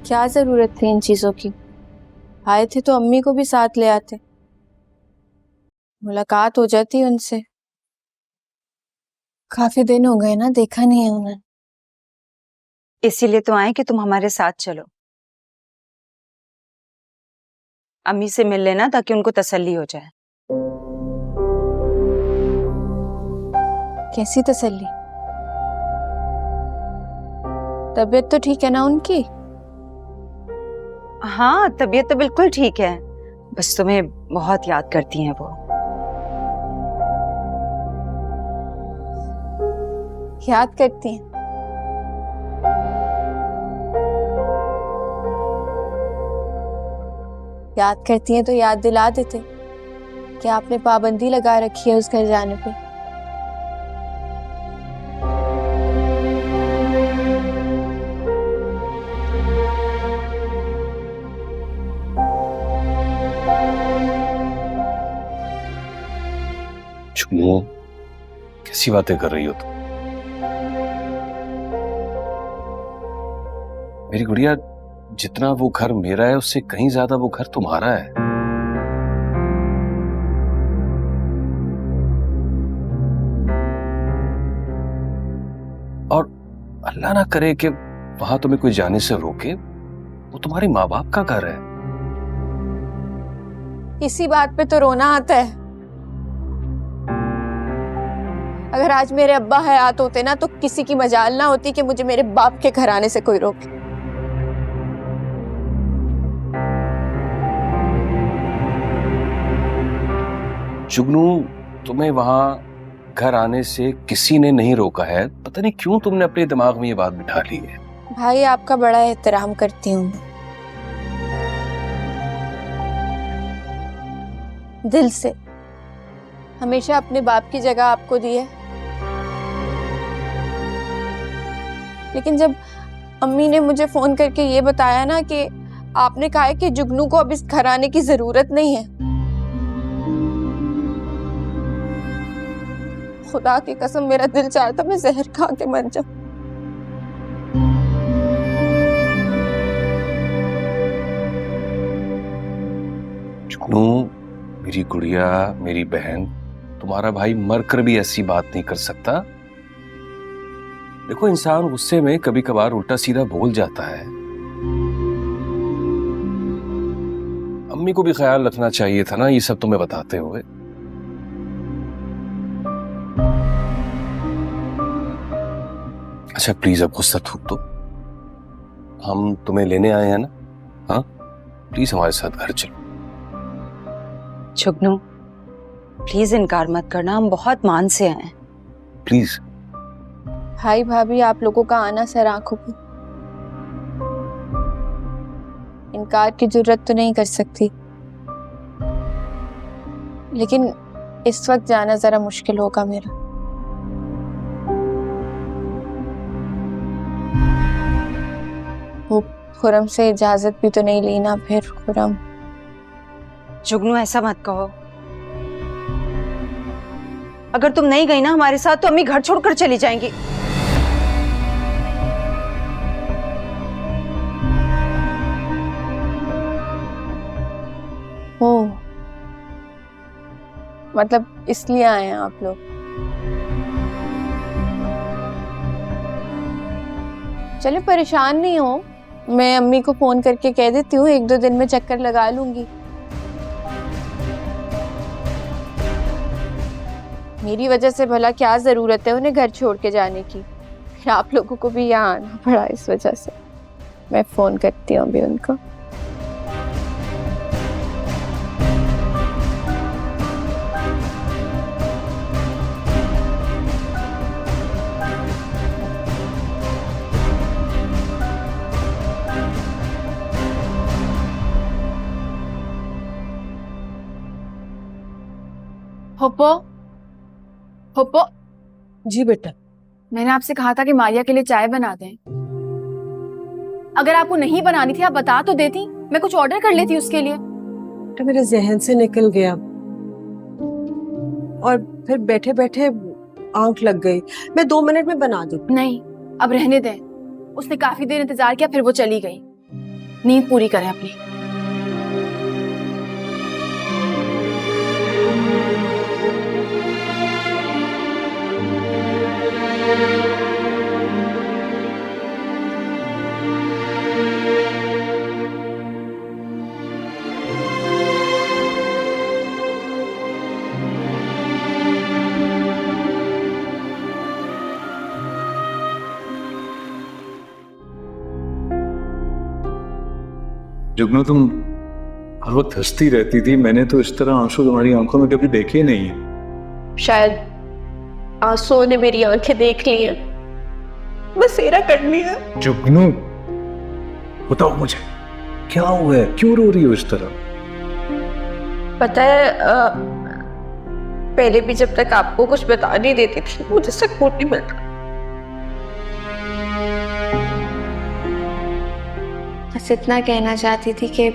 क्या जरूरत थी इन चीजों की? आए थे तो अम्मी को भी साथ ले आते, मुलाकात हो जाती उनसे। काफी दिन हो गए ना, देखा नहीं है उन्हें। इसीलिए तो आए कि तुम हमारे साथ चलो, अम्मी से मिल लेना ताकि उनको तसल्ली हो जाए। कैसी तसल्ली? तबीयत तो ठीक है ना उनकी? हाँ, तबीयत तो बिल्कुल ठीक है, बस तुम्हें बहुत याद करती हैं वो। याद करती हैं? याद करती हैं तो याद दिला देते कि आपने पाबंदी लगा रखी है उस घर जाने पे। जुगनू, कैसी बातें कर रही हो तुम? मेरी गुड़िया, जितना वो घर मेरा है उससे कहीं ज्यादा वो घर तुम्हारा है। और अल्लाह ना करे कि वहां तुम्हें कोई जाने से रोके, वो तुम्हारे माँ बाप का घर है। इसी बात पे तो रोना आता है। अगर आज मेरे अब्बा हयात होते ना तो किसी की मजाल ना होती कि मुझे मेरे बाप के घर आने से कोई रोके। जुगनू, तुम्हें वहां घर आने से किसी ने नहीं रोका है। पता नहीं क्यों तुमने अपने दिमाग में ये बात बिठा ली है। भाई, आपका बड़ा एहतराम करती हूँ, दिल से। हमेशा अपने बाप की जगह आपको दी है, लेकिन जब अम्मी ने मुझे फोन करके ये बताया ना कि आपने कहा है कि जुगनू को अब इस घर आने की जरूरत नहीं है, खुदा की कसम मेरा दिल चाहता मैं जहर खा के मर जाऊं। जुगनू, मेरी गुड़िया, मेरी बहन, तुम्हारा भाई मरकर भी ऐसी बात नहीं कर सकता। देखो, इंसान गुस्से में कभी कभार उल्टा सीधा बोल जाता है। अम्मी को भी ख्याल रखना चाहिए था ना ये सब तुम्हें बताते हुए। अच्छा प्लीज अब गुस्सा थूक दो। हम तुम्हें लेने आए हैं ना? हाँ, प्लीज हमारे साथ घर चलो। जुगनू, प्लीज इनकार मत करना, हम बहुत मान से आए हैं। प्लीज। भाई भाभी, आप लोगों का आना सर आंखों पे, इनकार की जरूरत तो नहीं कर सकती, लेकिन इस वक्त जाना जरा मुश्किल होगा मेरा। वो खुरम से इजाजत भी तो नहीं ली ना फिर। खुरम, जुगनू ऐसा मत कहो। अगर तुम नहीं गई ना हमारे साथ तो अम्मी घर छोड़कर चली जाएंगी। ओ, मतलब इसलिए आए हैं आप लोग? चले, परेशान नहीं हो, मैं अम्मी को फोन करके कह देती हूँ 1-2 दिन में चक्कर लगा लूंगी। मेरी वजह से भला क्या जरूरत है उन्हें घर छोड़ के जाने की? फिर आप लोगों को भी यहाँ आना पड़ा इस वजह से। मैं फोन करती हूँ अभी उनको। होप्पो, होप्पो, जी बेटा। मैंने आपसे कहा था कि मारिया के लिए चाय बना दें। अगर आपको नहीं बनानी थी आप बता तो देती, मैं कुछ ऑर्डर कर लेती उसके लिए। तो मेरे जहन से निकल गया और फिर बैठे बैठे आंख लग गई। मैं 2 मिनट में बना दूं। नहीं, अब रहने दें। उसने काफी देर इंतजार किया, फिर वो चली गई। नींद पूरी करें अपनी। जुगनू, तुम हर वक्त हंसती रहती थी। मैंने तो इस तरह आंसू तुम्हारी आंखों में कभी देखे ही नहीं है। शायद आंसुओं ने मेरी आंखें देख ली हैं, बसेरा कर लिया। जुगनू, बताओ मुझे क्या हुआ है, क्यों रो रही हो इस तरह? पता है पहले भी जब तक आपको कुछ बता नहीं देती थी मुझे सपोर्ट नहीं मिलता। बस इतना कहना चाहती थी कि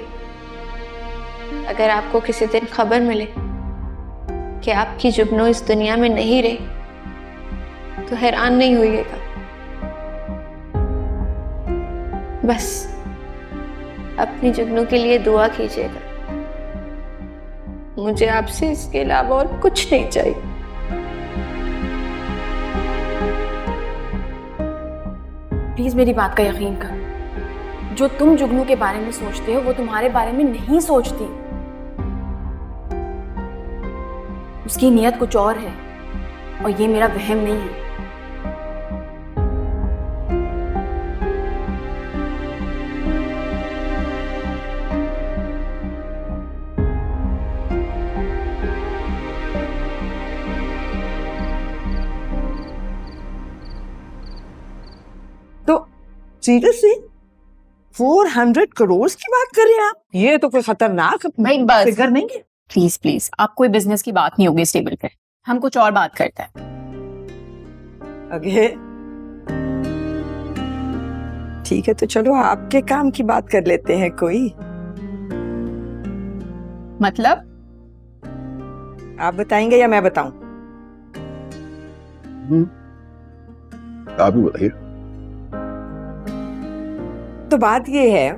अगर आपको किसी दिन खबर मिले कि आपकी जुगनू इस दुनिया में नहीं रही तो हैरान नहीं होइएगा। बस अपनी जुगनू के लिए दुआ कीजिएगा। मुझे आपसे इसके अलावा और कुछ नहीं चाहिए। प्लीज मेरी बात का यकीन कर। जो तुम जुगनू के बारे में सोचते हो वो तुम्हारे बारे में नहीं सोचती। उसकी नीयत कुछ और है और ये मेरा वहम नहीं है। तो सीरियसली 400 करोड़ की बात कर रहे हैं आप? ये तो कोई खतरनाक भाई बस फिगर नहीं है। प्लीज प्लीज, आप कोई बिजनेस की बात नहीं होगी इस टेबल पे। हम कुछ और बात करते हैं। अगे ठीक है, तो चलो आपके काम की बात कर लेते हैं कोई। मतलब आप बताएंगे या मैं बताऊं? आप ही बताइए। तो बात ये है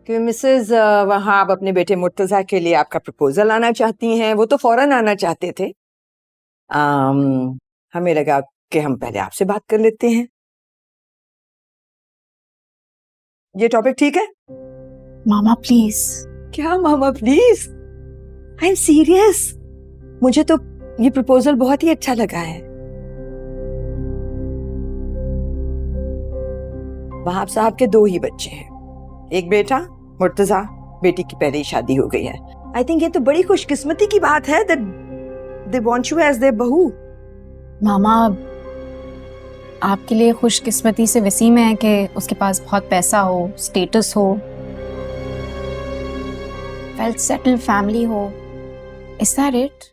कि मिसेज वहां आप अपने बेटे मुर्तजा के लिए आपका प्रपोजल आना चाहती हैं। वो तो फौरन आना चाहते थे। हमें लगा कि हम पहले आपसे बात कर लेते हैं। ये टॉपिक ठीक है? मामा प्लीज। क्या मामा प्लीज? I am serious. मुझे तो ये प्रपोजल बहुत ही अच्छा लगा है। वहाब साहब के 2 ही बच्चे हैं, एक बेटा मुर्तजा, बेटी की पहले ही शादी हो गई है। आई थिंक ये तो बड़ी खुशकिस्मती की बात है that they want you as their बहू। मामा आपके लिए खुशकिस्मती से वसीम है कि उसके पास बहुत पैसा हो, स्टेटस हो, वेल सेटल्ड फैमिली हो। Is that it?